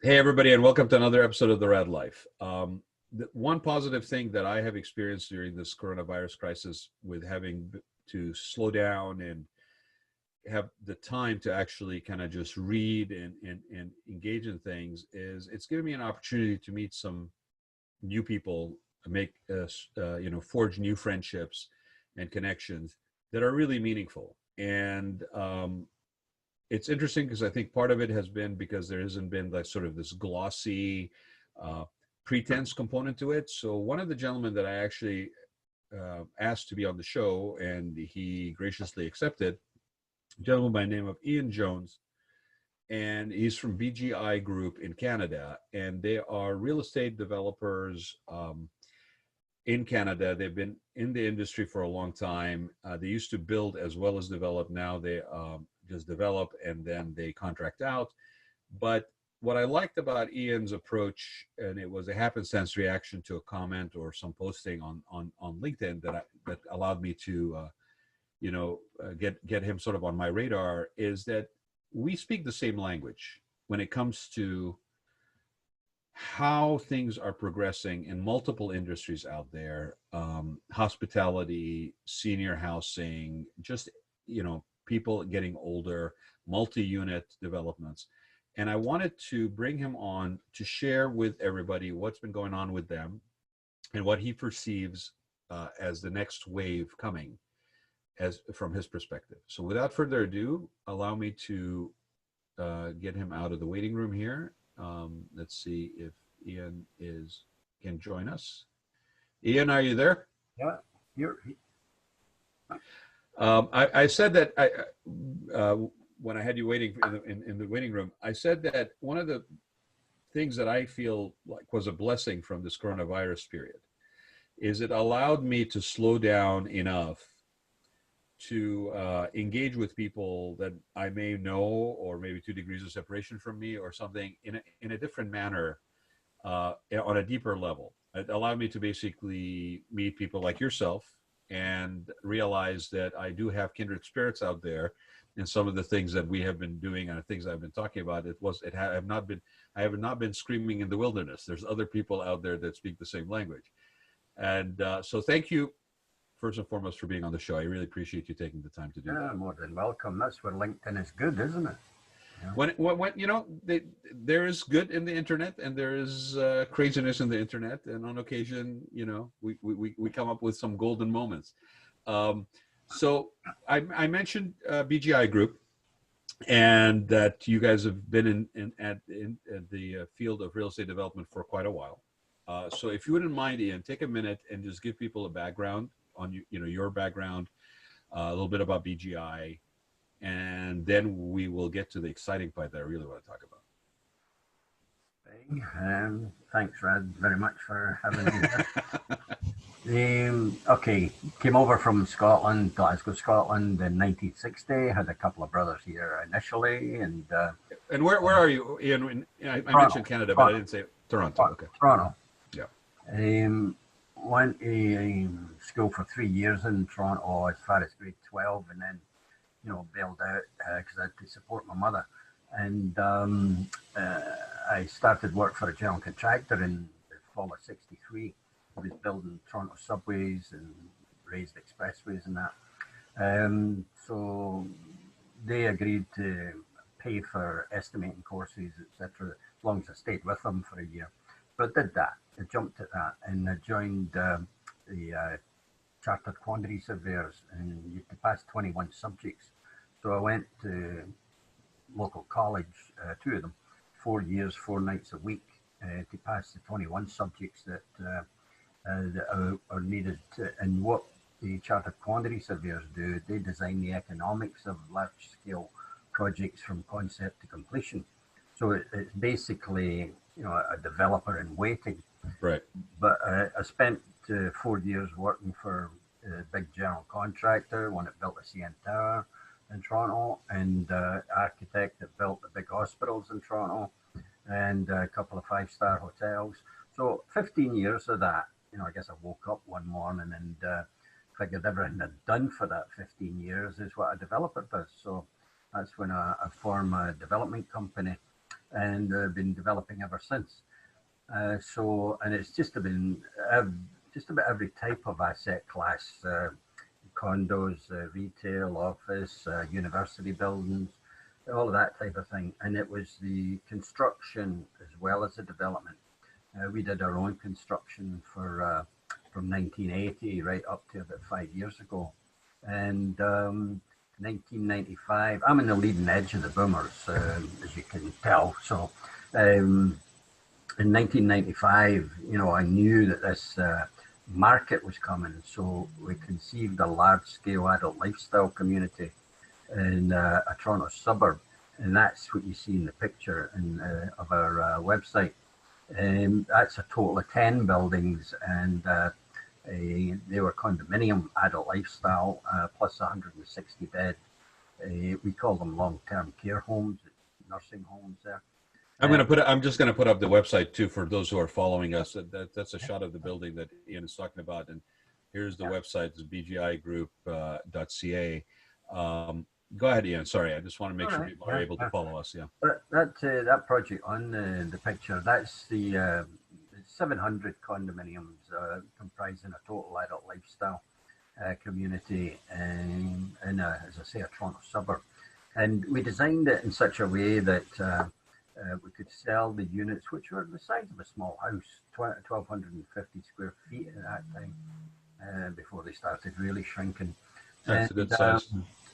Hey, everybody, and welcome to another episode of The Raad Life. The one positive thing that I have experienced during this coronavirus crisis with having to slow down and have the time to actually kind of just read and engage in things is it's given me an opportunity to meet some new people, make, forge new friendships and connections that are really meaningful. And it's interesting because I think part of it has been because there hasn't been like sort of this glossy uh, pretense component to it. So one of the gentlemen that I actually asked to be on the show, and he graciously accepted, a gentleman by the name of Ian Jones, and he's from BGI Group in Canada, and they are real estate developers in Canada. They've been in the industry for a long time. They used to build as well as develop. Now they just develop and then they contract out. But what I liked about Ian's approach, and it was a happenstance reaction to a comment or some posting on LinkedIn that allowed me to get him sort of on my radar, is that we speak the same language when it comes to how things are progressing in multiple industries out there, hospitality, senior housing, just people getting older, multi-unit developments. And I wanted to bring him on to share with everybody what's been going on with them and what he perceives as the next wave coming as from his perspective. So without further ado, allow me to get him out of the waiting room here. Let's see if Ian can join us. Ian, are you there? Yeah, you're. I said that when I had you waiting in the waiting room, I said that one of the things that I feel like was a blessing from this coronavirus period is it allowed me to slow down enough to engage with people that I may know, or maybe 2 degrees of separation from me or something, in a different manner, on a deeper level. It allowed me to basically meet people like yourself and realize that I do have kindred spirits out there in some of the things that we have been doing and the things I've been talking about. I have not been screaming in the wilderness. There's other people out there that speak the same language. And so thank you, first and foremost, for being on the show. I really appreciate you taking the time to do that. Yeah, more than welcome. That's where LinkedIn is good, isn't it? Yeah. When there is good in the internet and there is craziness in the internet, and on occasion, we come up with some golden moments. So I mentioned BGI Group, and that you guys have been in the field of real estate development for quite a while. So if you wouldn't mind, Ian, take a minute and just give people a background on your background, a little bit about BGI, and then we will get to the exciting part that I really want to talk about. Thanks, Raad, very much for having me. Okay, came over from Scotland, Glasgow, Scotland in 1960. Had a couple of brothers here initially, and where are you, Ian? I mentioned Canada, but I didn't say Toronto. Okay. Toronto. Yeah. Went to school for 3 years in Toronto as far as grade 12, and then bailed out because I had to support my mother. And I started work for a general contractor in the fall of '63. I was building Toronto subways and raised expressways and that. So they agreed to pay for estimating courses, etc., as long as I stayed with them for a year. But I did that. I jumped at that, and I joined the Chartered Quantity Surveyors, and you had to pass 21 subjects. So I went to local college, 2 of them, 4 years, 4 nights a week, to pass the 21 subjects that are needed. And what the Chartered Quantity Surveyors do, they design the economics of large-scale projects from concept to completion. So it's basically a developer in waiting. Right. But I spent 4 years working for a big general contractor, one that built the CN Tower in Toronto, and architect that built the big hospitals in Toronto, and a couple of 5-star hotels. So 15 years of that. I guess I woke up one morning and figured everything I'd done for that 15 years is what a developer does. So that's when I formed a development company and been developing ever since. And it's just about every type of asset class, condos, retail, office, university buildings, all of that type of thing. And it was the construction as well as the development. We did our own construction for from 1980 right up to about 5 years ago. And 1995, I'm in the leading edge of the boomers, as you can tell. So in 1995, I knew that this market was coming. So we conceived a large-scale adult lifestyle community in a Toronto suburb. And that's what you see in the picture of our website. That's a total of 10 buildings, and they were condominium adult lifestyle, plus 160 bed. We call them long-term care homes, nursing homes there. I'm just going to put up the website too for those who are following us. That's a shot of the building that Ian is talking about, and here's the website. It's bgigroup.ca. Go ahead, Ian. Sorry, I just want to make sure people are able to follow us. Yeah. That project on the picture, that's the 700 condominiums comprising a total adult lifestyle community in as I say, a Toronto suburb. And we designed it in such a way that we could sell the units, which were the size of a small house, 1,250 square feet at that time, before they started really shrinking. That's a good size.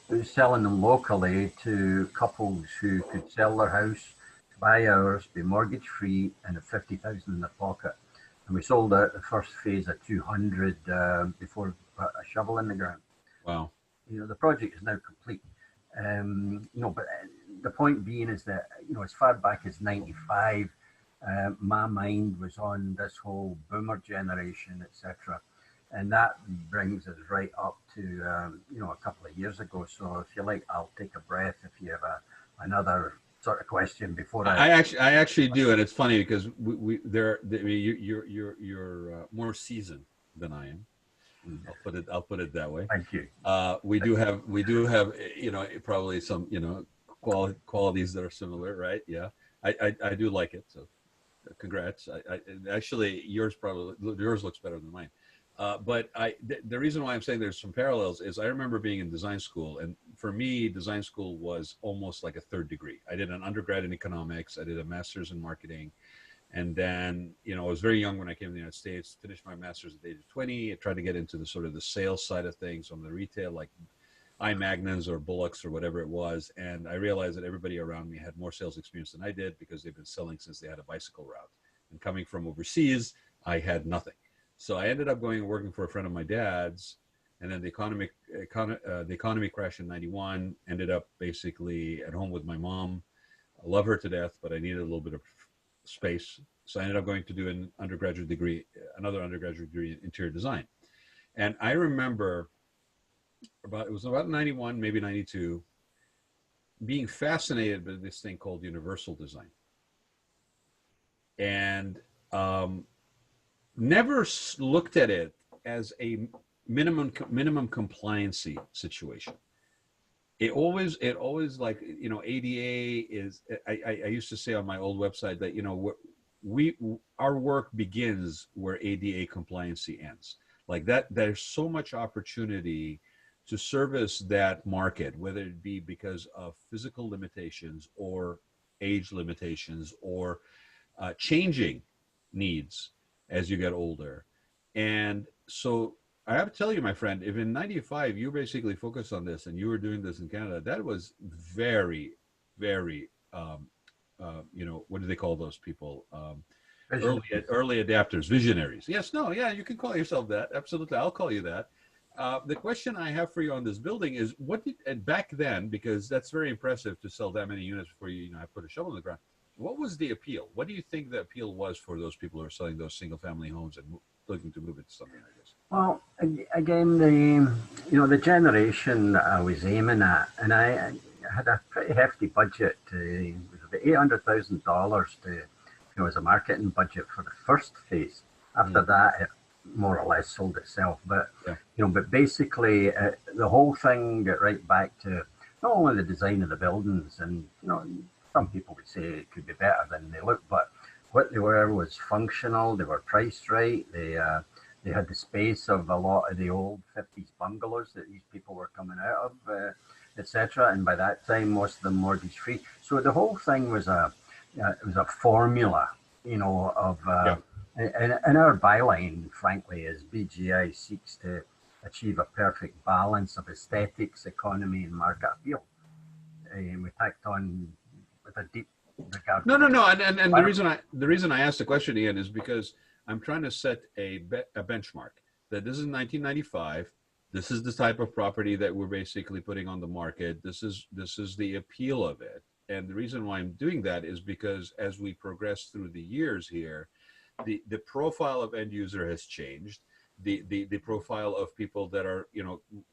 We were selling them locally to couples who could sell their house, buy ours, be mortgage free, and have 50,000 in their pocket. And we sold out the first phase of 200 before we put a shovel in the ground. Wow. The project is now complete. But the point being is that, as far back as 95, my mind was on this whole boomer generation, etc. And that brings us right up to, a couple of years ago. So if you like, I'll take a breath if you have another sort of question before I actually do. And it's funny because you're more seasoned than I am. I'll put it that way. Thank you. We do have probably some qualities that are similar, right? Yeah, I do like it. So congrats. Actually yours looks better than mine. But the reason why I'm saying there's some parallels is I remember being in design school, and for me, design school was almost like a third degree. I did an undergrad in economics. I did a master's in marketing. And then, I was very young when I came to the United States, finished my master's at the age of 20. I tried to get into the sort of the sales side of things on the retail, like iMagnons or Bullocks or whatever it was. And I realized that everybody around me had more sales experience than I did because they've been selling since they had a bicycle route. And coming from overseas, I had nothing. So I ended up going and working for a friend of my dad's. And then the economy crashed in 91, ended up basically at home with my mom. I love her to death, but I needed a little bit of space. So I ended up going to do another undergraduate degree in interior design. And I remember it was about 91, maybe 92, being fascinated by this thing called universal design. And never looked at it as a minimum compliancy situation. It always like, ADA is, I used to say on my old website that, our work begins where ADA compliancy ends. Like that, there's so much opportunity to service that market, whether it be because of physical limitations or age limitations or changing needs as you get older. And so I have to tell you, my friend, if in 95 you basically focused on this and you were doing this in Canada, that was very, very, what do they call those people? Early adapters, visionaries. Yes, no, yeah, you can call yourself that. Absolutely, I'll call you that. The question I have for you on this building is, and back then, because that's very impressive to sell that many units before you have put a shovel in the ground. What was the appeal? What do you think the appeal was for those people who are selling those single-family homes and looking to move into something like this? Well, again, the generation that I was aiming at, and I had a pretty hefty budget. It was about $800,000 to, as a marketing budget for the first phase. After that, it more or less sold itself. But but basically, the whole thing got right back to not only the design of the buildings and some people would say it could be better than they look, but what they were was functional. They were priced right. They had the space of a lot of the old 50s bungalows that these people were coming out of, etc. And by that time, most of them mortgage free. So the whole thing was a formula, of Yeah. and our byline, frankly, is BGI seeks to achieve a perfect balance of aesthetics, economy, and market appeal. And we tacked on with a deep regard No, for no, no. And the environment. reason I asked the question, Ian, is because I'm trying to set a benchmark that this is 1995. This is the type of property that we're basically putting on the market. This is the appeal of it. And the reason why I'm doing that is because as we progress through the years here, the profile of end user has changed. The profile of people that are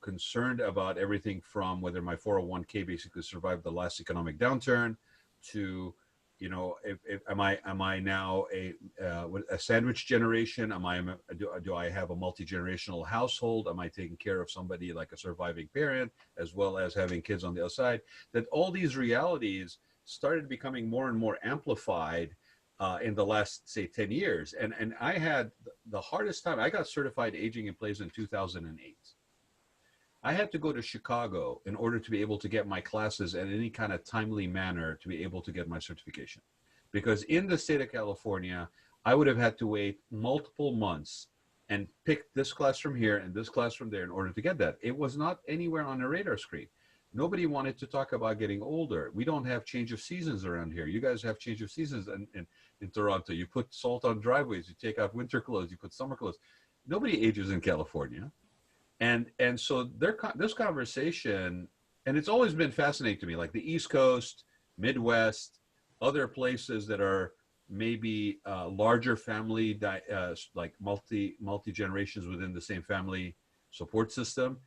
concerned about everything from whether my 401k basically survived the last economic downturn to if am I now a sandwich generation? Do I have a multi-generational household? Am I taking care of somebody like a surviving parent as well as having kids on the other side? That all these realities started becoming more and more amplified in the last, say, 10 years. And I had the hardest time. I got certified aging in place in 2008. I had to go to Chicago in order to be able to get my classes in any kind of timely manner to be able to get my certification. Because in the state of California, I would have had to wait multiple months and pick this class from here and this class from there in order to get that. It was not anywhere on the radar screen. Nobody wanted to talk about getting older. We don't have change of seasons around here. You guys have change of seasons in Toronto. You put salt on driveways. You take out winter clothes. You put summer clothes. Nobody ages in California. And so this conversation, and it's always been fascinating to me, like the East Coast, Midwest, other places that are maybe larger family, like multi generations within the same family support system.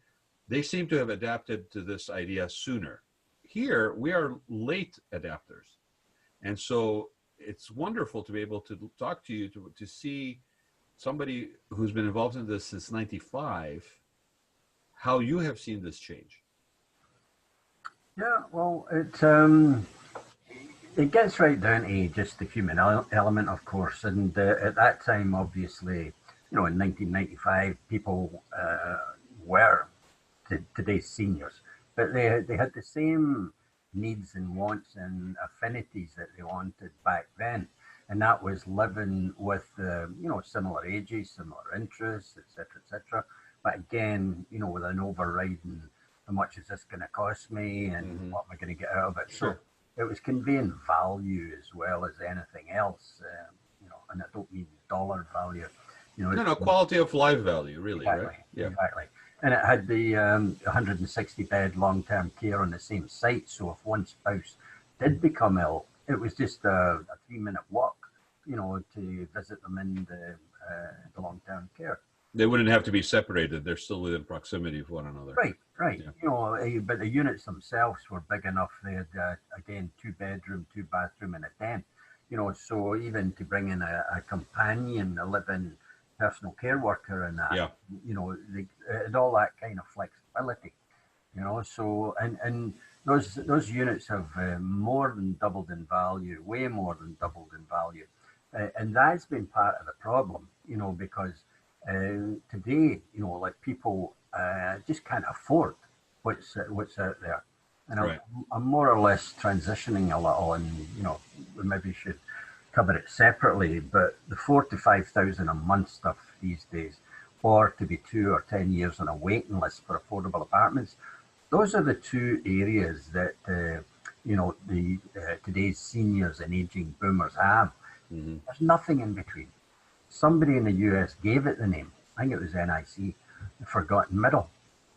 They seem to have adapted to this idea sooner. Here, we are late adapters. And so it's wonderful to be able to talk to you, to see somebody who's been involved in this since 95, how you have seen this change. Yeah, well, it gets right down to just the human element, of course. And at that time, obviously, in 1995, people were today's seniors, but they had the same needs and wants and affinities that they wanted back then, and that was living with similar ages, similar interests, etc., etc. But again, with an overriding, how much is this going to cost me, and Mm-hmm. what am I going to get out of it? So Sure. it was conveying value as well as anything else, and I don't mean dollar value. No, no, quality of life value, really, right? Exactly, Yeah. exactly. And it had the 160 bed long term care on the same site. So if one spouse did become ill, it was just a 3-minute walk, to visit them in the long term care. They wouldn't have to be separated. They're still within proximity of one another. Right, right. Yeah. But the units themselves were big enough. They had, again, 2 bedroom, 2 bathroom, and a den. So even to bring in a companion, a living personal care worker, and that, Yeah. it had all that kind of flexibility. So and those units have more than doubled in value, way more than doubled in value, and that's been part of the problem. Because today, like people just can't afford what's out there, and Right. I'm more or less transitioning a little, and we maybe should cover it separately. But the 4 to 5 thousand a month stuff these days, or to be 2 or 10 years on a waiting list for affordable apartments, those are the two areas that the today's seniors and aging boomers have. Mm-hmm. There's nothing in between. Somebody in the US gave it the name. I think it was NIC, the Forgotten Middle.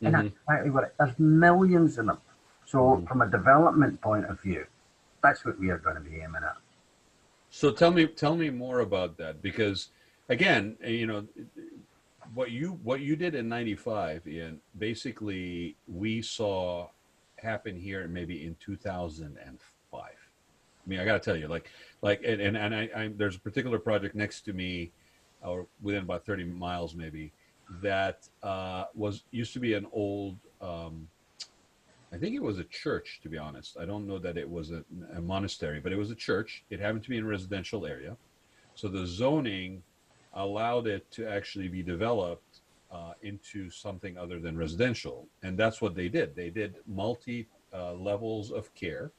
And Mm-hmm. that's exactly what there's millions of them. So Mm-hmm. from a development point of view, that's what we are going to be aiming at. So tell me more about that, because again, what you did in 95, Ian, basically we saw happen here maybe in 2005. I mean, I got to tell you, and I there's a particular project next to me, or within about 30 miles maybe, that was used to be an old I think it was a church, to be honest. I don't know that it was a monastery, but it was a church. It happened to be in a residential area. So the zoning allowed it to actually be developed into something other than residential. And that's what they did. They did multi levels of care.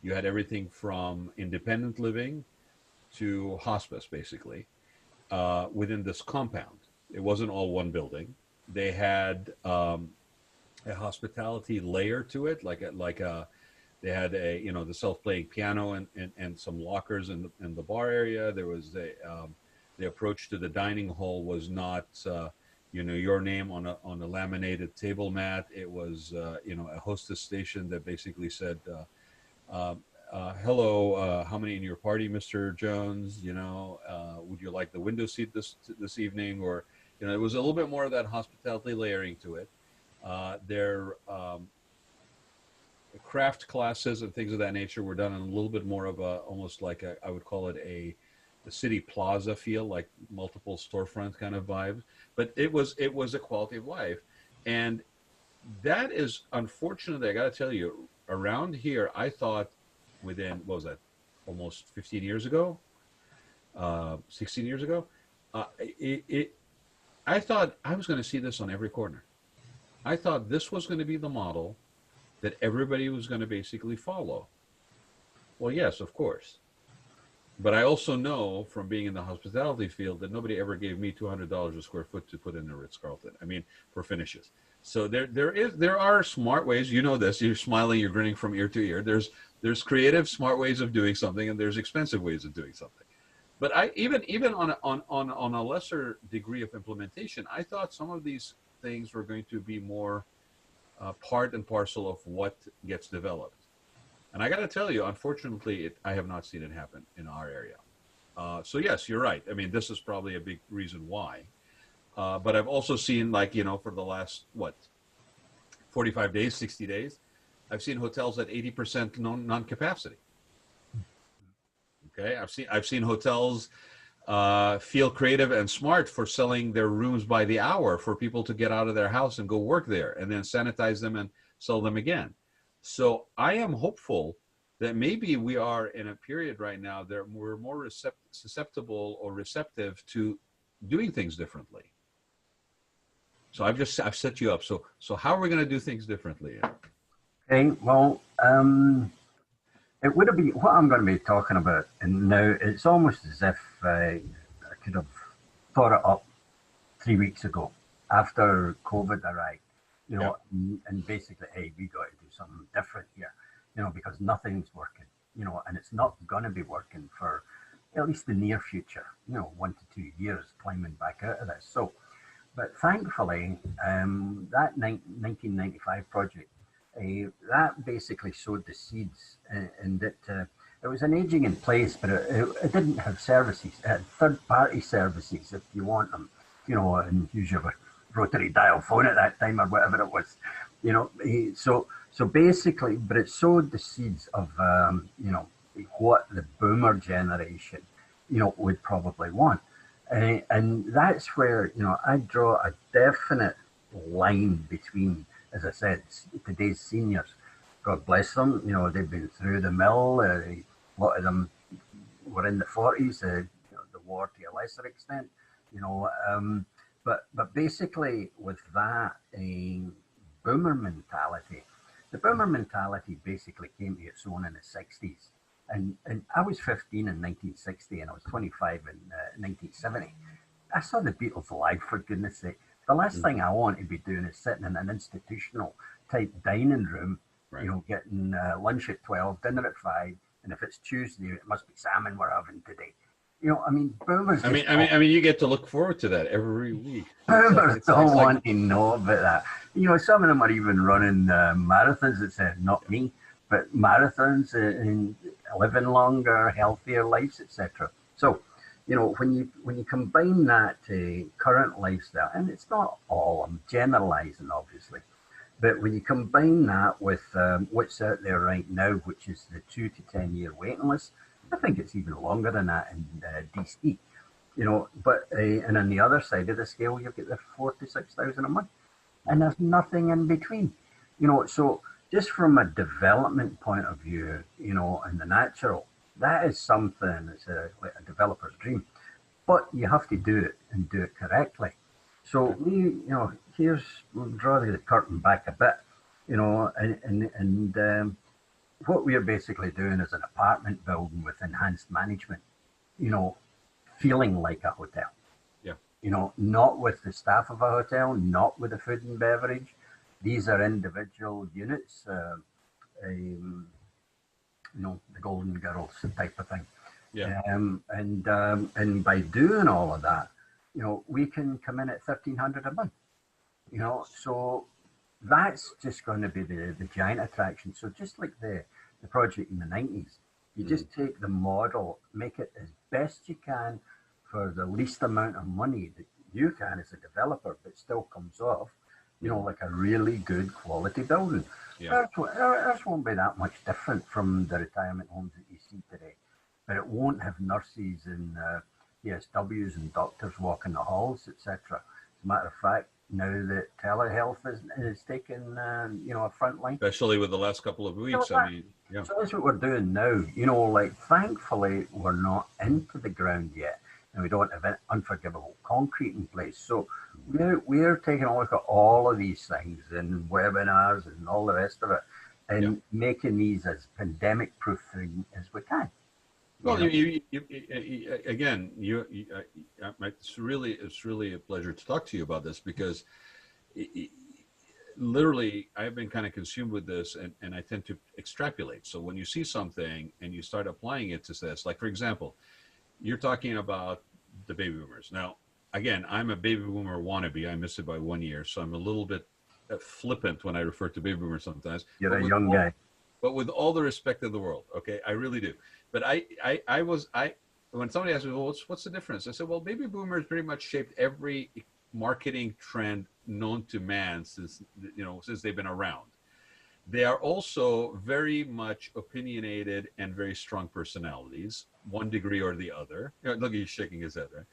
You had everything from independent living to hospice, basically, within this compound. It wasn't all one building. They had a hospitality layer to it, they had the self-playing piano and some lockers in the bar area. There was the approach to the dining hall was not your name on a laminated table mat. It was a hostess station that basically said, hello, how many in your party, Mr. Jones? Would you like the window seat this evening? Or it was a little bit more of that hospitality layering to it. Their craft classes and things of that nature were done in a little bit more of almost like I would call it a city plaza feel, like multiple storefront kind of vibes. But it was a quality of life, and that is unfortunately, I got to tell you, around here, I thought within what was that, almost 15 years ago, 16 years ago, I thought I was going to see this on every corner. I thought this was going to be the model that everybody was going to basically follow. Well, yes, of course. But I also know from being in the hospitality field that nobody ever gave me $200 a square foot to put in a Ritz-Carlton. I mean, for finishes. So there are smart ways. You know this. You're smiling. You're grinning from ear to ear. There's creative, smart ways of doing something, and there's expensive ways of doing something. But I even on a lesser degree of implementation, I thought some of these things were going to be more part and parcel of what gets developed. And I got to tell you, unfortunately, I have not seen it happen in our area. So yes, you're right. I mean, this is probably a big reason why. But I've also seen, for the last, 45 days, 60 days, I've seen hotels at 80% non-capacity. Okay, I've seen hotels feel creative and smart for selling their rooms by the hour for people to get out of their house and go work there and then sanitize them and sell them again. So I am hopeful that maybe we are in a period right now that we're more susceptible or receptive to doing things differently. So I've set you up. So how are we going to do things differently? Okay, well, it would have been what I'm going to be talking about, and now it's almost as if I could have thought it up 3 weeks ago after COVID arrived, and basically, hey, we got to do something different here, because nothing's working, and it's not going to be working for at least the near future, 1 to 2 years climbing back out of this. So, but thankfully, that 1995 project, that basically sowed the seeds, and it was an aging in place, but it didn't have services. It had third-party services, if you want them, and use your rotary dial phone at that time or whatever it was, So basically, but it sowed the seeds of what the boomer generation, would probably want, and that's where I draw a definite line between, as I said, today's seniors. God bless them. They've been through the mill. A lot of them were in the 40s. The war to a lesser extent. But basically with that boomer mentality, the boomer mentality basically came to its own in the 60s. And I was 15 in 1960 and I was 25 in 1970. I saw the Beatles live, for goodness sake. The last thing I want to be doing is sitting in an institutional type dining room, right, getting lunch at 12, dinner at 5. And if it's Tuesday, it must be salmon we're having today. Boomers. I mean, you get to look forward to that every week. Boomers don't want to know about that. Some of them are even running marathons. It's not me, but marathons and living longer, healthier lives, etc. So, when you combine that current lifestyle, and it's not all, I'm generalizing, obviously, but when you combine that with what's out there right now, which is the 2 to 10 year waiting list. I think it's even longer than that in DC, but and on the other side of the scale, you get the 46,000 a month, and there's nothing in between, So just from a development point of view, you know, and the natural, that is something that's like a developer's dream. But you have to do it and do it correctly. So we, you know, we'll draw the curtain back a bit, you know, and what we're basically doing is an apartment building with enhanced management, you know, feeling like a hotel. Yeah. You know, not with the staff of a hotel, not with the food and beverage. These are individual units, you know, the Golden Girls type of thing. Yeah. And by doing all of that, you know, we can come in at 1,300 a month. You know, so that's just going to be the giant attraction. So just like the project in the 90s, you just take the model, make it as best you can for the least amount of money that you can as a developer, but still comes off, you know, like a really good quality building. Yeah. Ours won't be that much different from the retirement homes that you see today, but it won't have nurses and PSWs and doctors walking the halls, etc. As a matter of fact, now that telehealth is taking, you know, a front line. Especially with the last couple of weeks. So I mean, yeah. so that's what we're doing now. You know, like thankfully we're not into the ground yet, and we don't have unforgivable concrete in place. So we're taking a look at all of these things and webinars and all the rest of it, and making these as pandemic proofing as we can. Well, again, it's really a pleasure to talk to you about this because literally I've been kind of consumed with this and I tend to extrapolate. So when you see something and you start applying it to this, like for example, you're talking about the baby boomers. Now, again, I'm a baby boomer wannabe. I missed it by 1 year. So I'm a little bit flippant when I refer to baby boomers sometimes. You're a young guy. But with all the respect in the world, okay, I really do. But when somebody asked me, well, what's the difference? I said, well, baby boomers pretty much shaped every marketing trend known to man since they've been around. They are also very much opinionated and very strong personalities, one degree or the other. Look, he's shaking his head, right?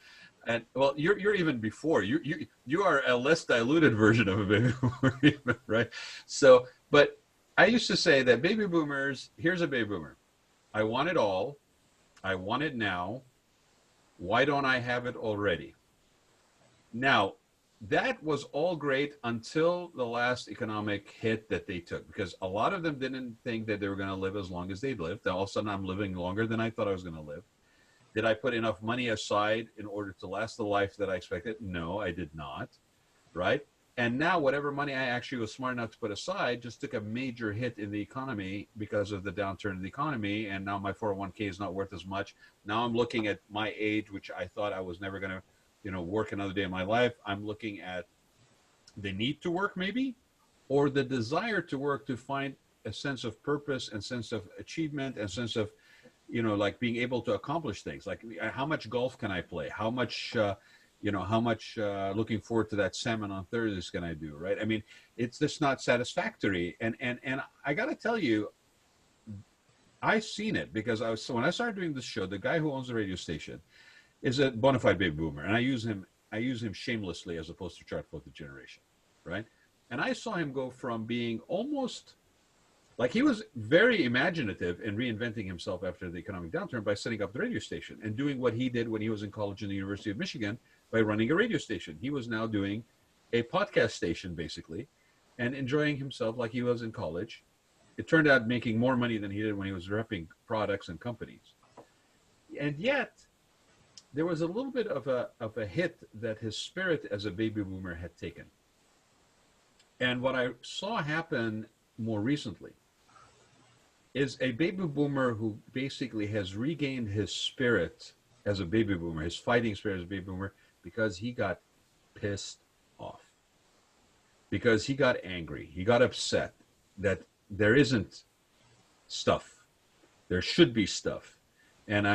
And well, you're even before you are a less diluted version of a baby boomer, right? So, but I used to say that baby boomers, here's a baby boomer. I want it all. I want it now. Why don't I have it already? Now, that was all great until the last economic hit that they took, because a lot of them didn't think that they were going to live as long as they lived. All of a sudden, I'm living longer than I thought I was going to live. Did I put enough money aside in order to last the life that I expected? No, I did not, right? And now whatever money I actually was smart enough to put aside just took a major hit in the economy because of the downturn in the economy. And now my 401k is not worth as much. Now I'm looking at my age, which I thought I was never going to, work another day in my life. I'm looking at the need to work maybe, or the desire to work to find a sense of purpose and sense of achievement and sense of, like being able to accomplish things. Like how much golf can I play? How much looking forward to that salmon on Thursdays can I do, right? I mean, it's just not satisfactory. And I got to tell you, I've seen it because when I started doing this show, the guy who owns the radio station is a bona fide baby boomer. And I use him shamelessly as opposed to try to float the generation, right? And I saw him go from being almost like he was very imaginative in reinventing himself after the economic downturn by setting up the radio station and doing what he did when he was in college in the University of Michigan by running a radio station. He was now doing a podcast station basically and enjoying himself like he was in college. It turned out making more money than he did when he was repping products and companies. And yet there was a little bit of a hit that his spirit as a baby boomer had taken. And what I saw happen more recently is a baby boomer who basically has regained his spirit as a baby boomer, his fighting spirit as a baby boomer, because he got pissed off, because he got angry, he got upset that there isn't stuff, there should be stuff, and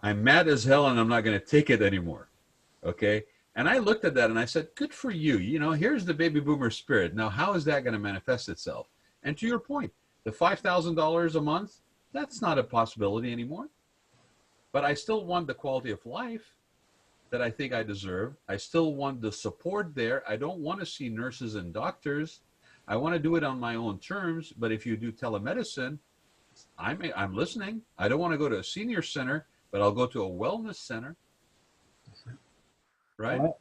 I'm mad as hell, and I'm not going to take it anymore. Okay, and I looked at that and I said, good for you. Here's the baby boomer spirit. Now, how is that going to manifest itself? And to your point, the $5,000 a month, that's not a possibility anymore. But I still want the quality of life that I think I deserve. I still want the support there. I don't want to see nurses and doctors. I want to do it on my own terms, but if you do telemedicine, I'm listening. I don't want to go to a senior center, but I'll go to a wellness center, right? Well,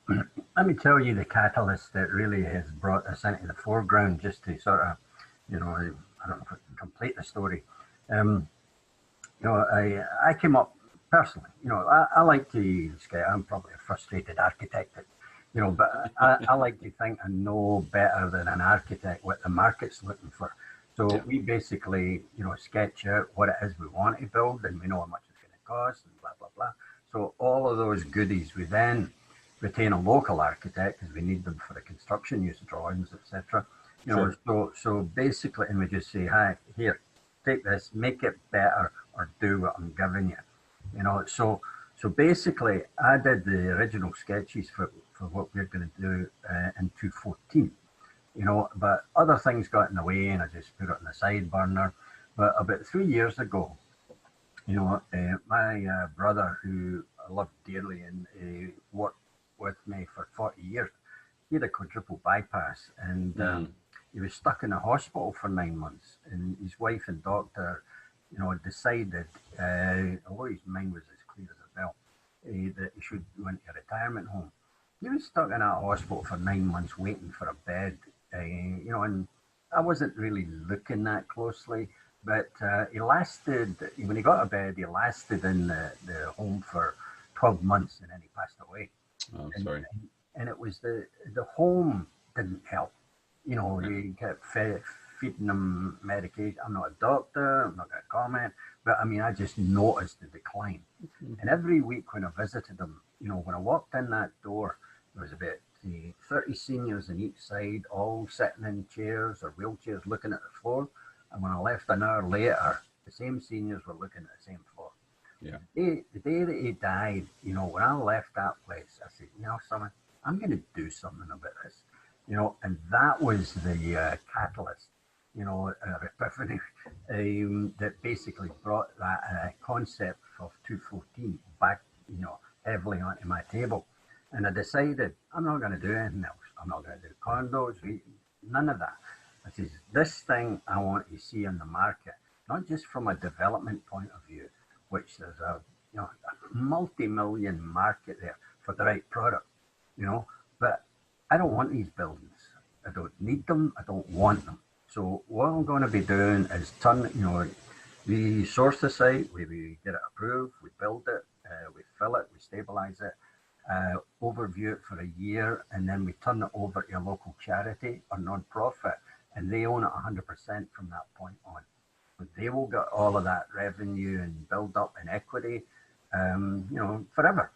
let me tell you the catalyst that really has brought us into the foreground, just to sort of, I don't know, complete the story. Um, I came up personally. I like to skate. I'm probably a frustrated architect, but I like to think I know better than an architect what the market's looking for. So Yeah, we basically, sketch out what it is we want to build, and we know how much it's going to cost, and blah blah blah. So all of those goodies, we then retain a local architect because we need them for the construction use drawings, etc. sure. So basically, and we just say, hi, here, take this, make it better, or do what I'm giving you. So basically, I did the original sketches for what we're going to do in 2014. But other things got in the way, and I just put it on the side burner. But about 3 years ago, my brother, who I loved dearly and worked with me for 40 years, he had a quadruple bypass, and Mm, he was stuck in a hospital for 9 months. And his wife and doctor, decided, although his mind was as clear as a bell, that he should go into a retirement home. He was stuck in that hospital for 9 months waiting for a bed, and I wasn't really looking that closely, but he lasted, when he got a bed, he lasted in the home for 12 months, and then he passed away. oh, And, sorry. and it was the home didn't help. Right. You kept feeding him medication. I'm not a doctor, I'm not going to comment, but I mean, I just noticed the decline. And Mhm. every week when I visited him, when I walked in that door, there was about 30 seniors on each side, all sitting in chairs or wheelchairs looking at the floor. And when I left an hour later, the same seniors were looking at the same floor. Yeah. The day that he died, when I left that place, I said, someone, I'm going to do something about this, and that was the catalyst, epiphany, that basically brought that concept of 214 back, heavily onto my table. And I decided I'm not going to do anything else. I'm not going to do condos, none of that. I said, this thing I want to see in the market, not just from a development point of view, which there's a multi-million market there for the right product, but I don't want these buildings. I don't need them. I don't want them. So what I'm going to be doing is we source the site, we get it approved, we build it, we fill it, we stabilize it, overview it for a year, and then we turn it over to a local charity or non-profit, and they own it 100% from that point on. But they will get all of that revenue and build up in equity, forever.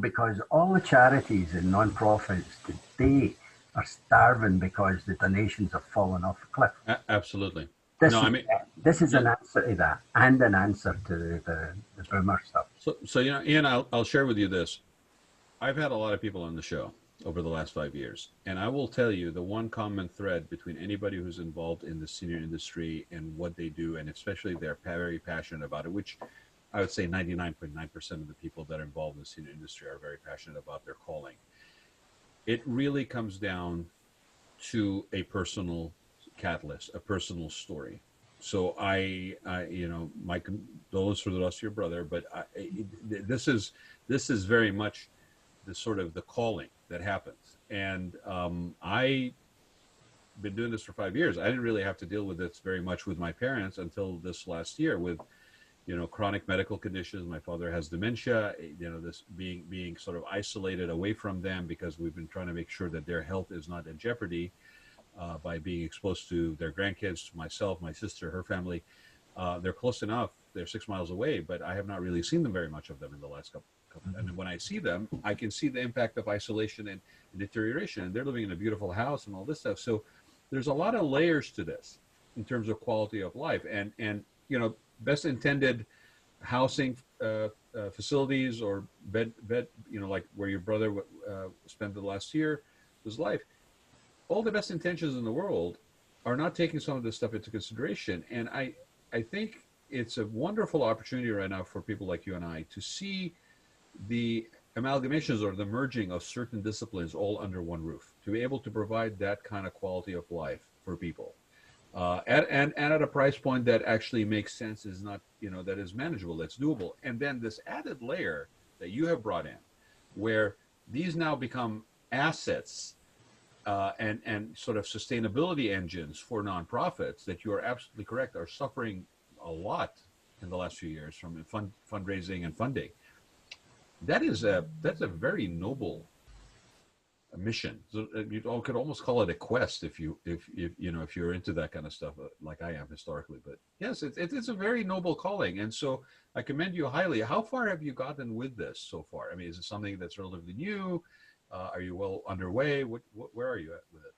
Because all the charities and non-profits today are starving because the donations have fallen off a cliff. Absolutely. No, This I is mean, this is no. an answer to that, and an answer to the boomer stuff. So Ian, I'll share with you this. I've had a lot of people on the show over the last 5 years, and I will tell you the one common thread between anybody who's involved in the senior industry and what they do, and especially they're very passionate about it, which I would say 99.9% of the people that are involved in the senior industry are very passionate about their calling. It really comes down to a personal catalyst, a personal story. So my condolence for the loss of your brother, but this is very much the sort of the calling that happens. And I been doing this for 5 years. I didn't really have to deal with this very much with my parents until this last year with, chronic medical conditions. My father has dementia, this being sort of isolated away from them because we've been trying to make sure that their health is not in jeopardy by being exposed to their grandkids, to myself, my sister, her family. They're close enough. They're 6 miles away, but I have not really seen them very much of them in the last couple. And when I see them, I can see the impact of isolation and deterioration. And they're living in a beautiful house and all this stuff. So there's a lot of layers to this in terms of quality of life. And best intended housing facilities or bed, like where your brother spent the last year of his life. All the best intentions in the world are not taking some of this stuff into consideration. And I think it's a wonderful opportunity right now for people like you and I to see the amalgamations or the merging of certain disciplines all under one roof, to be able to provide that kind of quality of life for people. And at a price point that actually makes sense, is not, that is manageable, that's doable. And then this added layer that you have brought in, where these now become assets, and sort of sustainability engines for nonprofits that you are absolutely correct are suffering a lot in the last few years from fundraising and funding. That's a very noble mission. So you could almost call it a quest if you're into that kind of stuff, like I am historically. But yes, it's a very noble calling, and so I commend you highly. How far have you gotten with this so far? I mean, is it something that's relatively new? Are you well underway? Where are you at with it?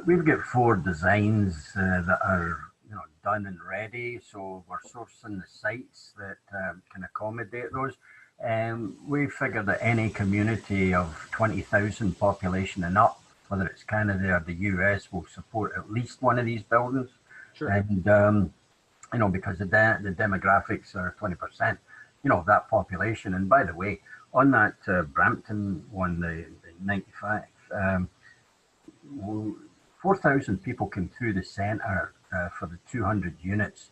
We've got 4 designs that are done and ready, so we're sourcing the sites that can accommodate those. We figure that any community of 20,000 population and up, whether it's Canada or the US, will support at least one of these buildings. Sure. And because the demographics are 20%, of that population. And by the way, on that Brampton one, the 95, 4,000 people came through the centre for the 200 units.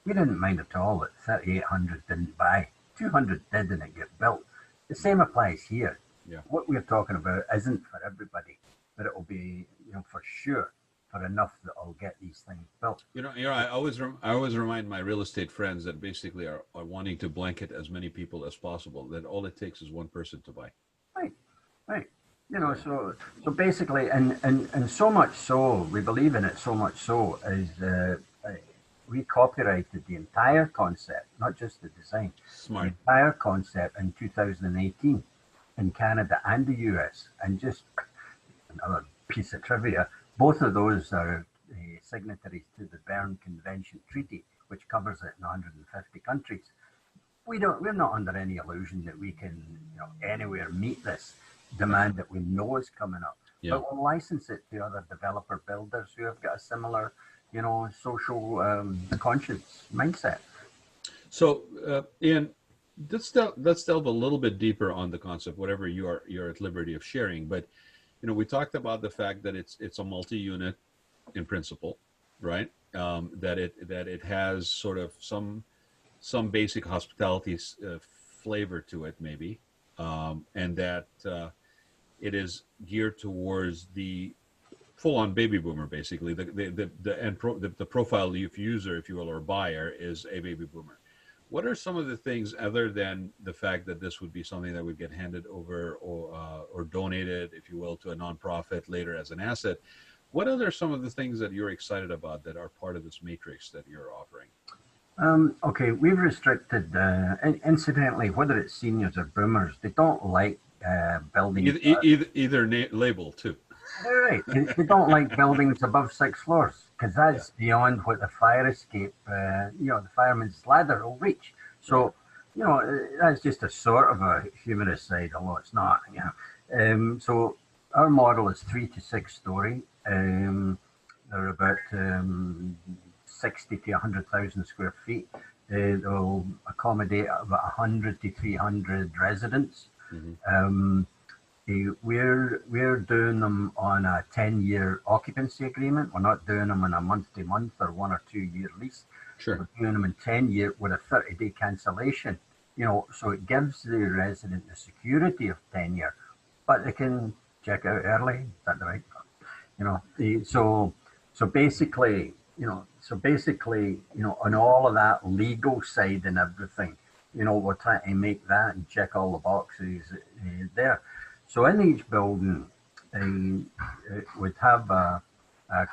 We didn't mind at all that 3,800 didn't buy. 200 did, and it got built. The same applies here. Yeah. What we're talking about isn't for everybody, but it will be, for sure, for enough that will get these things built. I always remind my real estate friends that basically are wanting to blanket as many people as possible. That all it takes is one person to buy. Right. So basically, and so much so, we believe in it so much so, is we copyrighted the entire concept, not just the design. Smart. The entire concept in 2018 in Canada and the US. And just another piece of trivia, both of those are signatories to the Berne Convention Treaty, which covers it in 150 countries. We're not under any illusion that we can, anywhere meet this demand that we know is coming up. Yeah. But we'll license it to other developer builders who have got a similar, social conscience mindset. So, Ian, let's delve a little bit deeper on the concept, whatever you're at liberty of sharing. But, we talked about the fact that it's a multi-unit in principle, right? That it has sort of some basic hospitality flavor to it, maybe, and that it is geared towards the full-on baby boomer, basically. The profile of user, if you will, or buyer, is a baby boomer. What are some of the things, other than the fact that this would be something that would get handed over or donated, if you will, to a nonprofit later as an asset? What are some of the things that you're excited about that are part of this matrix that you're offering? Okay, we've restricted, incidentally, whether it's seniors or boomers, they don't like buildings. Either label too. Right, they don't like buildings above 6 floors, because that's beyond what the fire escape, the fireman's ladder will reach. So, that's just a sort of a humorous side, although it's not. So our model is 3 to 6 story. They're about 60 to 100,000 square feet. They'll accommodate about 100 to 300 residents. Mm-hmm. We're doing them on a 10-year occupancy agreement. We're not doing them on a month-to-month or 1 or 2 year lease. Sure. We're doing them in 10-year with a 30-day cancellation. So it gives the resident the security of tenure, but they can check out early. Is that the right? So basically, on all of that legal side and everything, we're trying to make that and check all the boxes there. So in each building, it would have a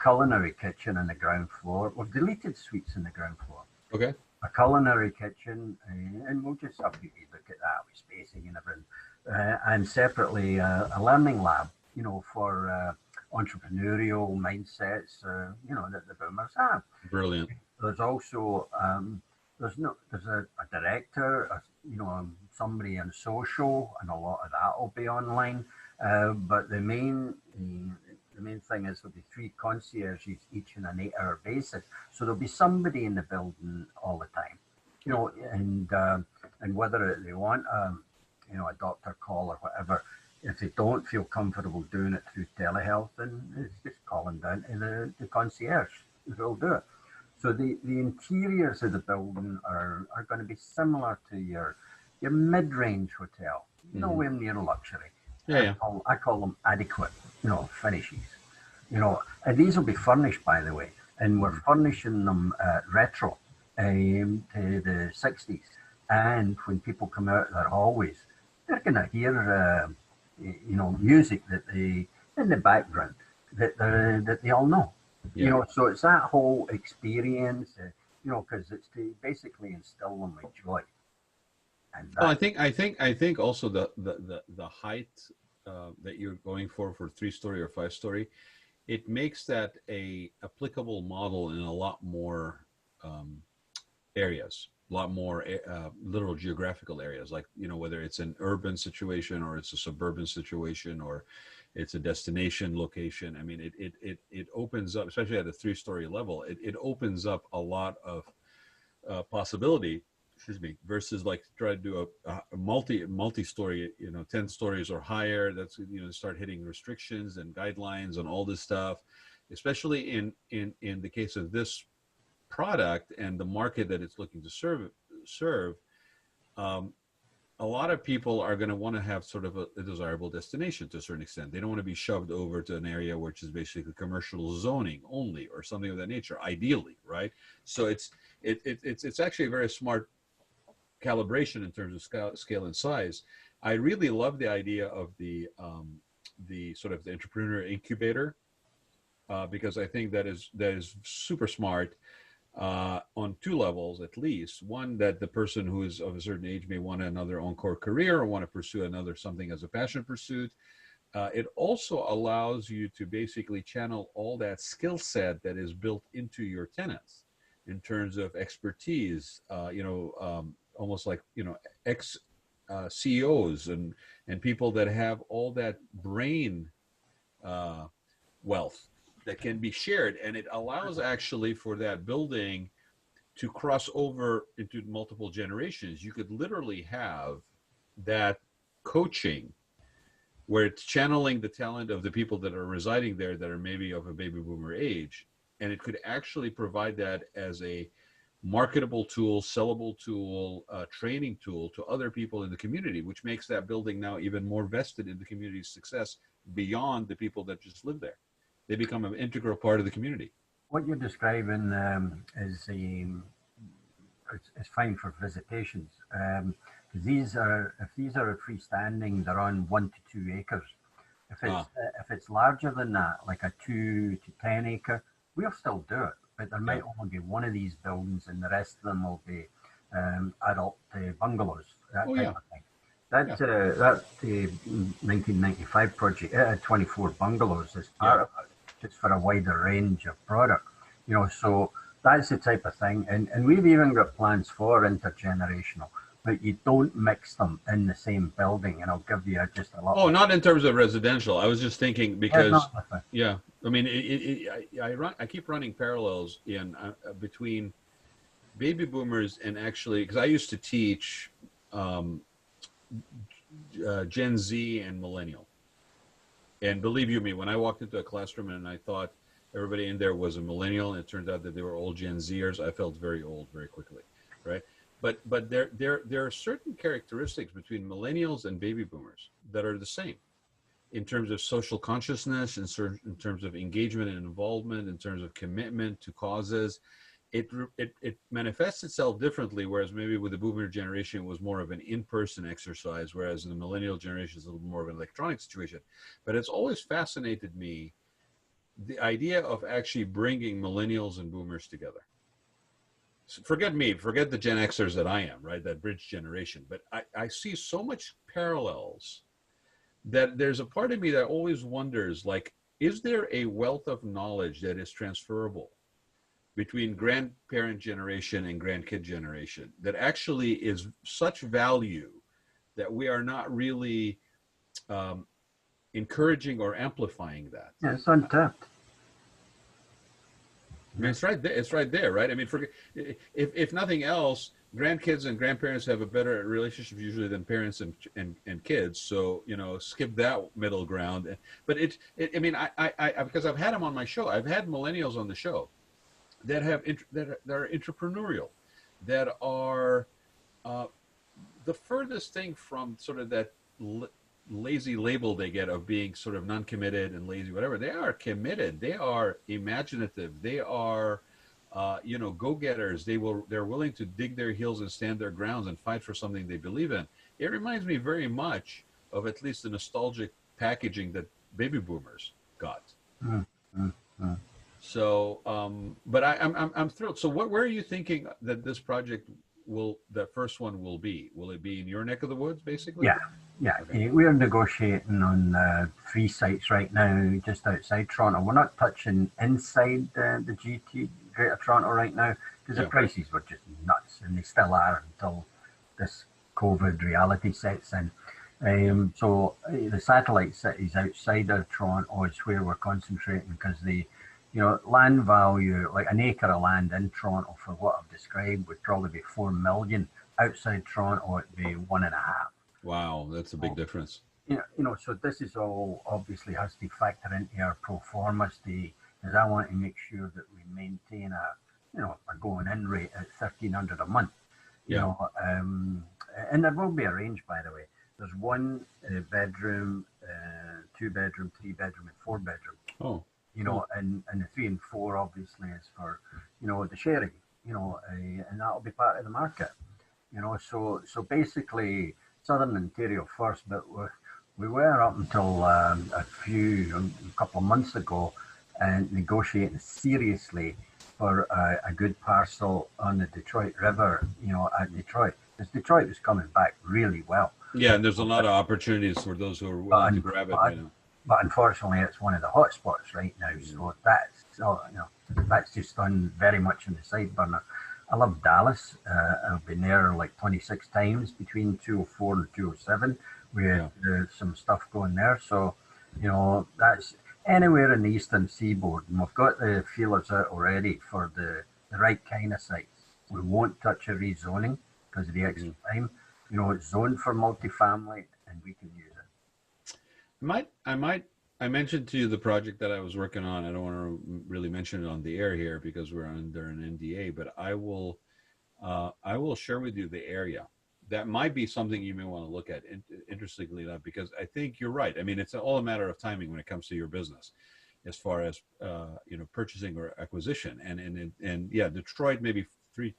culinary kitchen on the ground floor. We've deleted suites on the ground floor. Okay. A culinary kitchen, and we'll just have you look at that with spacing and everything. And separately, a learning lab, for entrepreneurial mindsets, that the boomers have. Brilliant. There's also there's a director, somebody on social, and a lot of that will be online. But the main thing is there'll be 3 concierges, each on an 8-hour basis. So there'll be somebody in the building all the time, and whether they want a doctor call or whatever, If they don't feel comfortable doing it through telehealth, then it's just calling down to the concierge who'll do it. So the interiors of the building are going to be similar to your mid-range hotel, nowhere near luxury. Yeah, I call them adequate, finishes. And these will be furnished, by the way, and we're furnishing them retro to the 60s. And when people come out of their hallways, they're going to hear, music that they in the background that they all know. yeah. So it's that whole experience, because it's to basically instill them with joy. And Well, that, I think also the height that you're going for 3-story or 5-story, it makes that a applicable model in a lot more areas, a lot more literal geographical areas, like, whether it's an urban situation or it's a suburban situation or it's a destination location. I mean, it opens up, especially at a 3-story level, it opens up a lot of possibility, excuse me, versus like try to do a multi-story, 10 stories or higher. That's, start hitting restrictions and guidelines and all this stuff, especially in the case of this product and the market that it's looking to serve. A lot of people are going to want to have sort of a desirable destination to a certain extent. They don't want to be shoved over to an area which is basically commercial zoning only or something of that nature, ideally, right? So it's actually a very smart calibration in terms of scale and size. I really love the idea of the sort of the entrepreneur incubator, because I think that is super smart on 2 levels at least. One, that the person who is of a certain age may want another encore career or want to pursue another something as a passion pursuit. It also allows you to basically channel all that skill set that is built into your tenants in terms of expertise, almost like, ex CEOs and people that have all that brain wealth that can be shared. And it allows actually for that building to cross over into multiple generations. You could literally have that coaching where it's channeling the talent of the people that are residing there that are maybe of a baby boomer age. And it could actually provide that as a marketable tool, sellable tool, training tool to other people in the community, which makes that building now even more vested in the community's success beyond the people that just live there. They become an integral part of the community. what you're describing is it's fine for visitations. Because if these are freestanding, they're on 1 to 2 acres. If it's larger than that, like a 2 to 10 acre, we'll still do it. But there might only be one of these buildings, and the rest of them will be adult bungalows, that type of thing. That's the 1995 project, 24 bungalows as part of it, just for a wider range of product. So that's the type of thing. And we've even got plans for intergenerational, but you don't mix them in the same building. And I'll give you just a lot. Oh, not in terms of residential. I was just thinking because, I mean, I keep running parallels in between baby boomers and actually, because I used to teach Gen Z and millennial. And believe you me, when I walked into a classroom and I thought everybody in there was a millennial, and it turned out that they were all Gen Zers, I felt very old very quickly, right? But there are certain characteristics between millennials and baby boomers that are the same in terms of social consciousness, in terms of engagement and involvement, in terms of commitment to causes. It manifests itself differently, whereas maybe with the boomer generation it was more of an in-person exercise, whereas in the millennial generation it's a little more of an electronic situation. But it's always fascinated me, the idea of actually bringing millennials and boomers together. So forget me, forget the Gen Xers that I am, right, that bridge generation, but I see so much parallels that there's a part of me that always wonders, like, is there a wealth of knowledge that is transferable between grandparent generation and grandkid generation that actually is such value that we are not really encouraging or amplifying that? Yeah, it's untapped. I mean, it's right there, right? I mean, if nothing else, grandkids and grandparents have a better relationship usually than parents and kids. So, skip that middle ground. But I mean, because I've had them on my show, I've had millennials on the show that that are entrepreneurial, that are uh, the furthest thing from sort of that lazy label they get of being sort of non-committed and lazy, whatever. They are committed. They are imaginative. They are, go-getters. They're willing to dig their heels and stand their grounds and fight for something they believe in. It reminds me very much of at least the nostalgic packaging that baby boomers got. Mm, mm, mm. So, but I'm thrilled. So, where are you thinking that this project that first one will be? Will it be in your neck of the woods, basically? Yeah, yeah. Okay. We're negotiating on 3 sites right now, just outside Toronto. We're not touching inside the GT Greater Toronto right now because the Yeah. prices were just nuts, and they still are until this COVID reality sets in. The satellite cities outside of Toronto is where we're concentrating because land value, like an acre of land in Toronto for what I've described would probably be 4 million. Outside Toronto, it'd be 1.5. Wow, that's a big difference. So this is all obviously has to factor into our pro formas because I want to make sure that we maintain a going in rate at 1,300 a month. Yeah. And there will be a range, by the way. There's one bedroom, 2 bedroom, 3 bedroom, and 4 bedroom. Oh. And the 3 and 4 obviously is for, the sharing, and that'll be part of the market. So basically Southern Ontario first, but we were up until a couple of months ago and negotiating seriously for a good parcel on the Detroit River, at Detroit. Because Detroit was coming back really well. Yeah, and there's a lot of opportunities for those who are willing to grab it right now. But unfortunately, it's one of the hot spots right now. So that's just on very much on the side burner. I love Dallas. I've been there like 26 times between 204 and 207. There's some stuff going there. So, that's anywhere in the Eastern Seaboard. And we've got the feelers out already for the right kind of sites. We won't touch a rezoning because of the extra time. It's zoned for multifamily and we can use it. I mentioned to you the project that I was working on. I don't want to really mention it on the air here because we're under an NDA, but I will share with you the area. That might be something you may want to look at, interestingly enough, because I think you're right. I mean, it's all a matter of timing when it comes to your business, as far as purchasing or acquisition. And yeah, Detroit maybe 3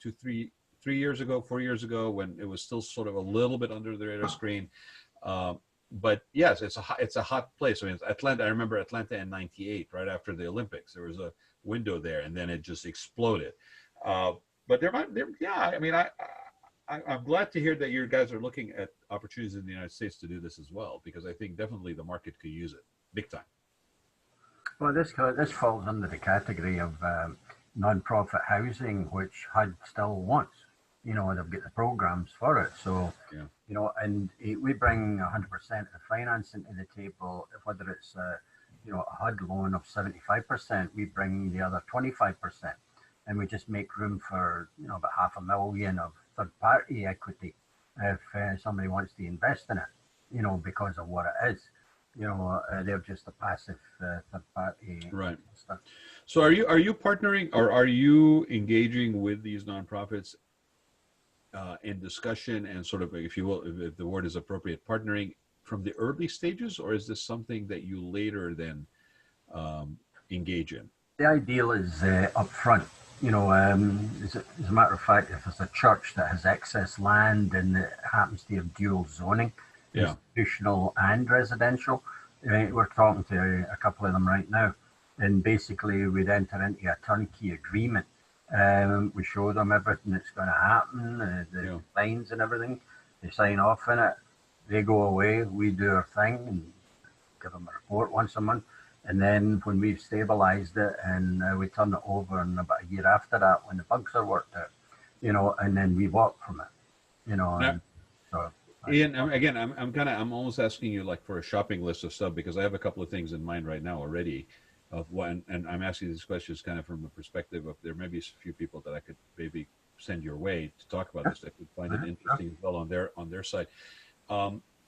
years ago, 4 years ago, when it was still sort of a little bit under the radar screen. But yes, it's a hot place. I mean, Atlanta. I remember Atlanta in '98, right after the Olympics. There was a window there, and then it just exploded. But I mean, I'm glad to hear that you guys are looking at opportunities in the United States to do this as well, because I think definitely the market could use it big time. Well, this falls under the category of non-profit housing, which HUD still wants. They've got the programs for it. So, and we bring 100% of the financing to the table, whether it's, a HUD loan of 75%, we bring the other 25%. And we just make room for, about $500,000 of third-party equity if somebody wants to invest in it, because of what it is. They're just a passive third-party right stuff. So are you partnering, or are you engaging with these nonprofits in discussion and sort of, if you will, if the word is appropriate, partnering from the early stages, or is this something that you later then engage in? The ideal is up front. As a matter of fact, if there's a church that has excess land and it happens to have dual zoning, institutional and residential, we're talking to a couple of them right now, and basically we'd enter into a turnkey agreement. We show them everything that's going to happen, the lines and everything. They sign off in it. They go away. We do our thing and give them a report once a month. And then when we've stabilized it, and we turn it over, and about a year after that, when the bugs are worked out, and then we walk from it, Yeah. So, Ian, again, I'm almost asking you like for a shopping list of stuff, because I have a couple of things in mind right now already of one, and I'm asking these questions kind of from the perspective of there may be a few people that I could maybe send your way to talk about this. I could find it interesting as well on their side.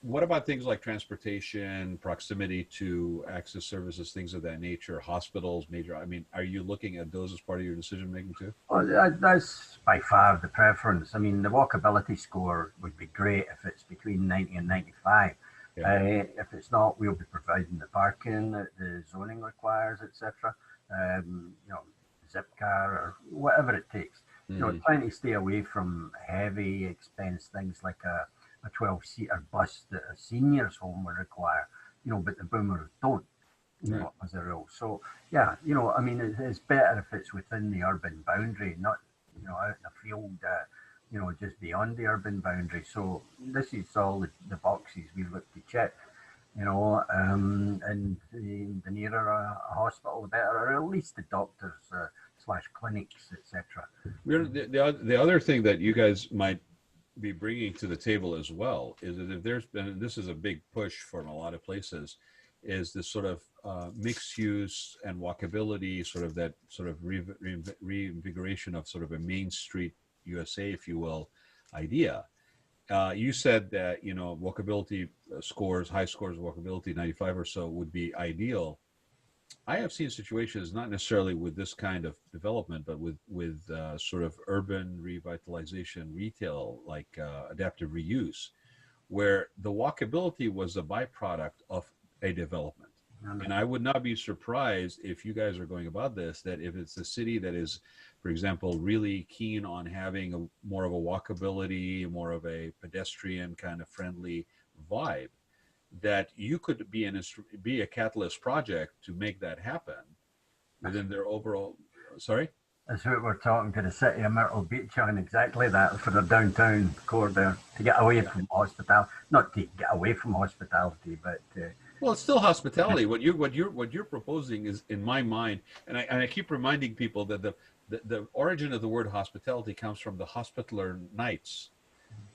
What about things like transportation, proximity to access services, things of that nature, hospitals, major? I mean, are you looking at those as part of your decision making too? Well, that's by far the preference. I mean, the walkability score would be great if it's between 90 and 95. Yeah. If it's not, we'll be providing the parking that the zoning requires, etc. Zip car or whatever it takes. Trying to stay away from heavy expense things like a 12-seater bus that a seniors home would require, but the boomers don't, as a rule. So, yeah, I mean, it's better if it's within the urban boundary, not, out in the field, just beyond the urban boundary. So this is all the boxes we look to check, and the nearer a hospital, the better, or at least the doctors / clinics, etc. The other thing that you guys might be bringing to the table as well is that if there's been, this is a big push from a lot of places, is this sort of mixed use and walkability, sort of that sort of reinvigoration of sort of a Main Street USA, if you will, idea. You said that, walkability scores, high scores of walkability, 95 or so would be ideal. I have seen situations, not necessarily with this kind of development, but with sort of urban revitalization retail, like adaptive reuse, where the walkability was a byproduct of a development. And I would not be surprised if you guys are going about this, that if it's a city that is, for example, really keen on having more of a walkability, more of a pedestrian kind of friendly vibe, that you could be a catalyst project to make that happen within their overall. Sorry? That's what we're talking to the city of Myrtle Beach on, exactly that, for their downtown core there, to get away from hospitality. Not to get away from hospitality, but well, it's still hospitality. What you're proposing is, in my mind, and I keep reminding people that the origin of the word hospitality comes from the Hospitaller Knights,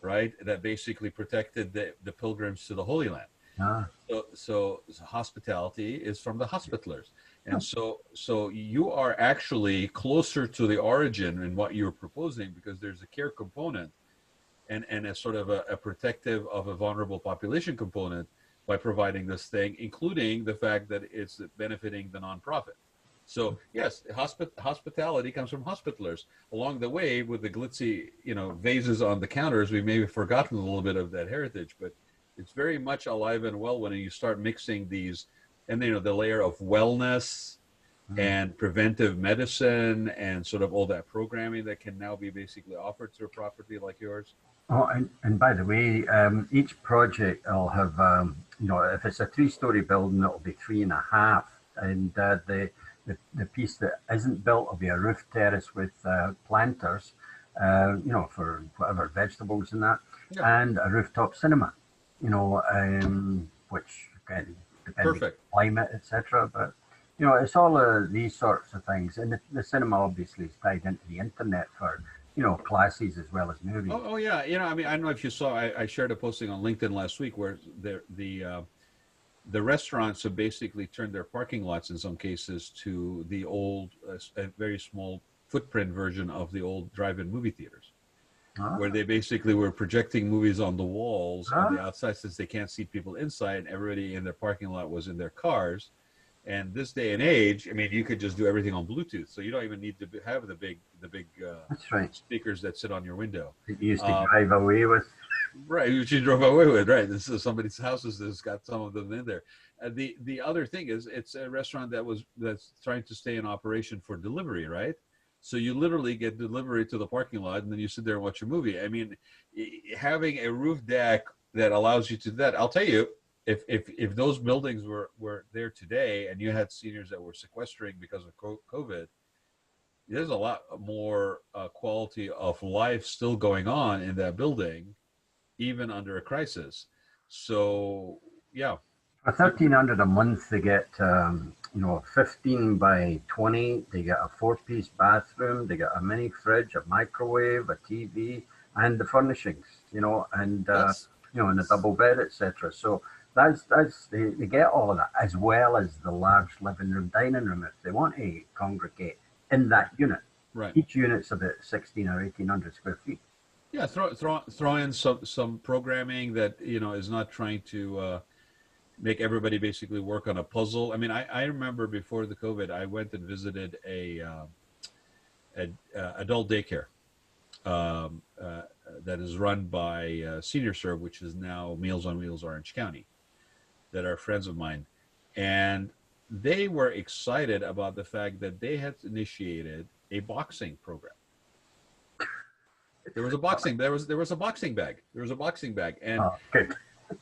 right? That basically protected the pilgrims to the Holy Land. So hospitality is from the Hospitallers, and so you are actually closer to the origin in what you're proposing, because there's a care component and a sort of a protective of a vulnerable population component by providing this thing, including the fact that it's benefiting the nonprofit. So yes, hospitality comes from Hospitallers. Along the way, with the glitzy, vases on the counters, we may have forgotten a little bit of that heritage, but it's very much alive and well when you start mixing these, and the layer of wellness and preventive medicine and sort of all that programming that can now be basically offered to a property like yours. Oh, and by the way, each project will have, if it's a 3-story building, it'll be 3.5, and the piece that isn't built will be a roof terrace with planters, for whatever vegetables and that, and a rooftop cinema. Which again depends on climate, etc. But it's all of these sorts of things, and the cinema obviously is tied into the internet for classes as well as movies. Oh yeah, I mean, I don't know if you saw, I shared a posting on LinkedIn last week where the restaurants have basically turned their parking lots in some cases to the old, a very small footprint version of the old drive-in movie theaters. Where they basically were projecting movies on the walls on the outside, since they can't seat people inside, and everybody in their parking lot was in their cars. And this day and age, I mean, you could just do everything on Bluetooth, so you don't even need to have the big That's right. speakers that sit on your window. You used to drive away with. Right, which you drove away with, right? This is somebody's houses that's got some of them in there. The other thing is, it's a restaurant that's trying to stay in operation for delivery, right? So you literally get delivery to the parking lot, and then you sit there and watch a movie. I mean, having a roof deck that allows you to do that, I'll tell you, if those buildings were there today, and you had seniors that were sequestering because of COVID, there's a lot more quality of life still going on in that building, even under a crisis. So, yeah. For $1,300 a month, they get 15 by 20. They get a 4-piece bathroom. They get a mini fridge, a microwave, a TV, and the furnishings. And and a double bed, etc. So that's they get all of that, as well as the large living room, dining room, if they want to congregate in that unit. Right. Each unit's about 16 or 1800 square feet. Yeah, throw in some programming that is not trying to make everybody basically work on a puzzle. I mean, I remember before the COVID, I went and visited a adult daycare that is run by Senior Serve, which is now Meals on Wheels Orange County, that are friends of mine, and they were excited about the fact that they had initiated a boxing program. There was a boxing. There was a boxing bag. There was a boxing bag, and Good.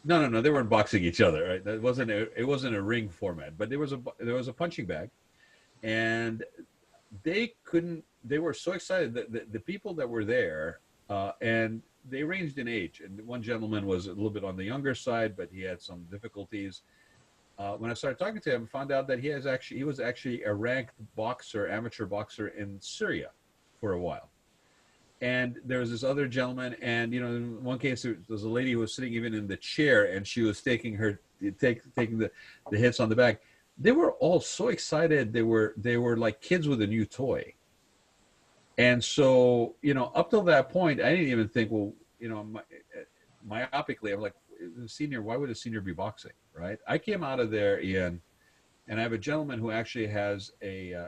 no, they weren't boxing each other. Right? That wasn't it wasn't a ring format, but there was a punching bag, and they couldn't. They were so excited that the people that were there, and they ranged in age. And one gentleman was a little bit on the younger side, but he had some difficulties. When I started talking to him, I found out that he was actually a ranked boxer, amateur boxer in Syria for a while. And there was this other gentleman, and in one case there was a lady who was sitting even in the chair, and she was taking the hits on the back. They were all so excited. They were like kids with a new toy. And so up till that point, I didn't even think, well, myopically, I'm like, senior. Why would a senior be boxing, right? I came out of there, Ian, and I have a gentleman who actually has a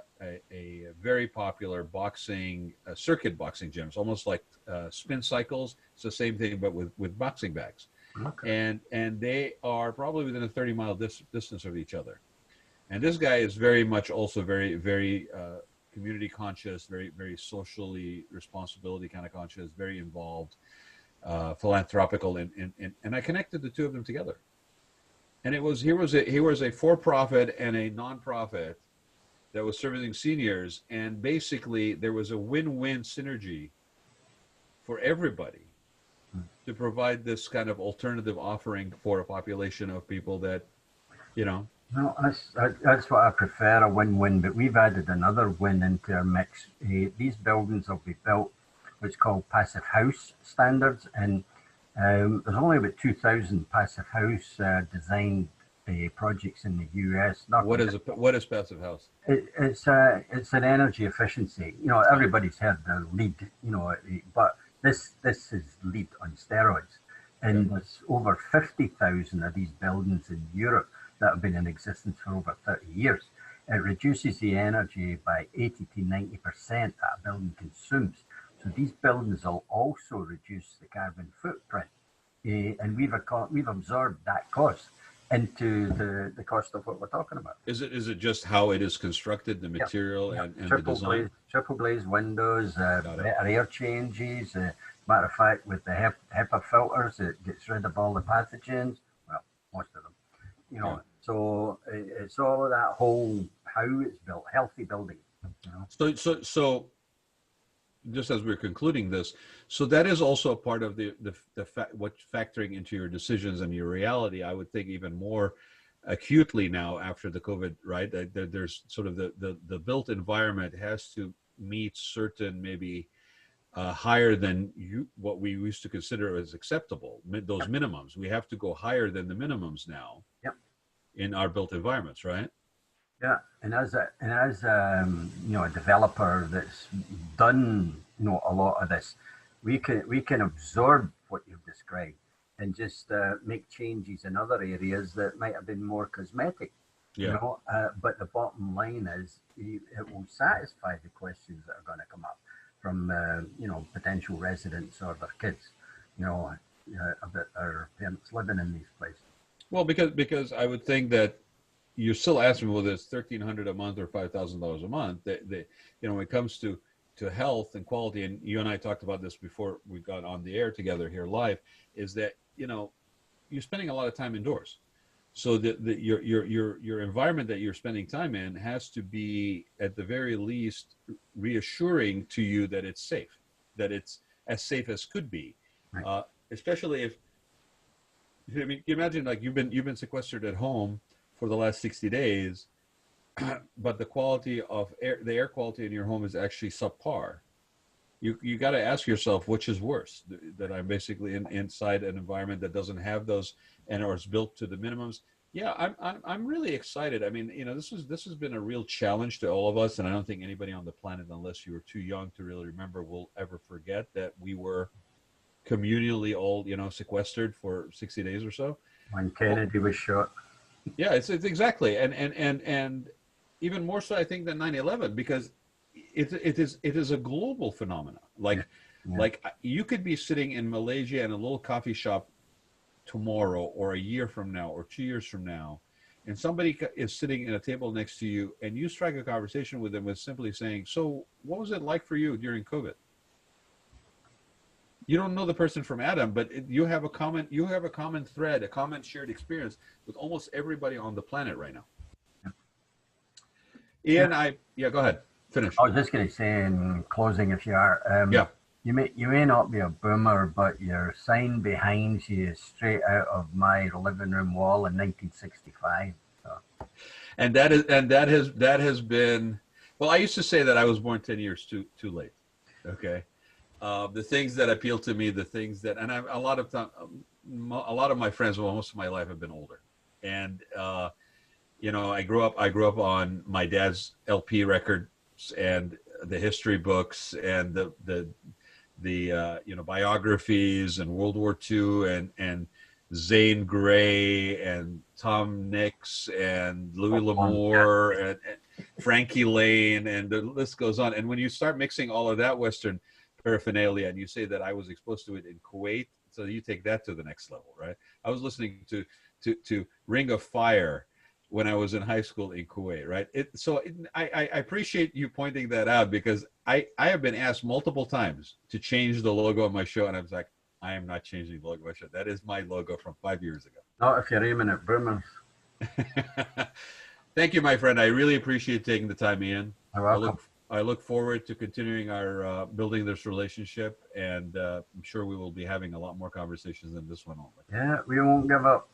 very popular boxing circuit boxing gym. It's almost like spin cycles. It's the same thing, but with boxing bags. Okay. And they are probably within a 30-mile distance of each other. And this guy is very much also very, very community conscious, very, very socially responsibility kind of conscious, very involved, philanthropical, and I connected the two of them together. And he was a for-profit and a non-profit that was servicing seniors, and basically there was a win-win synergy for everybody to provide this kind of alternative offering for a population of people that, No, that's what I prefer, a win-win, but we've added another win into our mix. These buildings will be built what's called passive house standards, and there's only about 2,000 passive house designed projects in the US. What is passive house? It's an energy efficiency. Everybody's heard the LEED, but this is LEED on steroids, and there's over 50,000 of these buildings in Europe that have been in existence for over 30 years. It reduces the energy by 80 to 90% that a building consumes. So these buildings will also reduce the carbon footprint, and we've absorbed that cost into the cost of what we're talking about. Is it just how it is constructed, the material and the design? Triple glazed windows, better air changes. Matter of fact, with the HEPA filters, it gets rid of all the pathogens. Well, most of them. So it's all of that whole how it's built, healthy building. So just as we're concluding this, so that is also a part of what factoring into your decisions and your reality. I would think even more acutely now after the COVID, right? There's sort of the built environment has to meet certain maybe higher than what we used to consider as acceptable. Those minimums, we have to go higher than the minimums now. Yep. In our built environments, right? Yeah, and as a developer that's done a lot of this, we can absorb what you've described and just make changes in other areas that might have been more cosmetic. Yeah. But the bottom line is it will satisfy the questions that are going to come up from potential residents or their kids, about their parents living in these places. Well, because I would think that you're still asking whether it's $1,300 a month or $5,000 a month. When it comes to health and quality, and you and I talked about this before we got on the air together here live, is that you're spending a lot of time indoors, so your environment that you're spending time in has to be at the very least reassuring to you that it's safe, that it's as safe as could be, right. Especially if. I mean, you imagine like you've been sequestered at home for the last 60 days, but the quality of the air quality in your home is actually subpar. You got to ask yourself, which is worse, that I'm basically inside an environment that doesn't have those or is built to the minimums, Yeah, I'm really excited. I mean, this has been a real challenge to all of us, and I don't think anybody on the planet, unless you were too young to really remember, will ever forget that we were communally all, sequestered for 60 days or so. When Well, Kennedy was shot. yeah, it's exactly, and even more so, I think, than 9/11, because it is a global phenomenon. Yeah. Yeah. Like you could be sitting in Malaysia in a little coffee shop tomorrow, or a year from now, or 2 years from now, and somebody is sitting at a table next to you, and you strike a conversation with them with simply saying, "So, what was it like for you during COVID?" You don't know the person from Adam, but you have a common thread, a common shared experience with almost everybody on the planet right now. Yeah. Ian, yeah, go ahead, finish. I was just going to say in closing, if you are, Yeah. you may not be a boomer, but your sign behind you is straight out of my living room wall in 1965. So. And that has been, well, I used to say that I was born 10 years too late. Okay. The things that appeal to me, the things that, and a lot of time, a lot of my friends, well, most of my life have been older, and I grew up on my dad's LP records and the history books and the biographies and World War II and Zane Grey and Tom Nix and Louis L'Amour and Frankie Lane, and the list goes on. And when you start mixing all of that Western paraphernalia, and you say that I was exposed to it in Kuwait, so you take that to the next level, right? I was listening to Ring of Fire when I was in high school in Kuwait, right? I appreciate you pointing that out, because I have been asked multiple times to change the logo of my show, and I was like, I am not changing the logo of my show. That is my logo from 5 years ago. Not if you're aiming at boomers. Thank you, my friend. I really appreciate taking the time, Ian. You're welcome. I look forward to continuing our building this relationship, and I'm sure we will be having a lot more conversations than this one only. Yeah, we won't give up.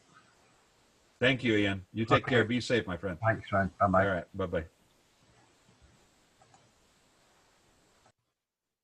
Thank you, Ian. You take care. Be safe, my friend. Thanks, man. Bye-bye. All right. Bye-bye.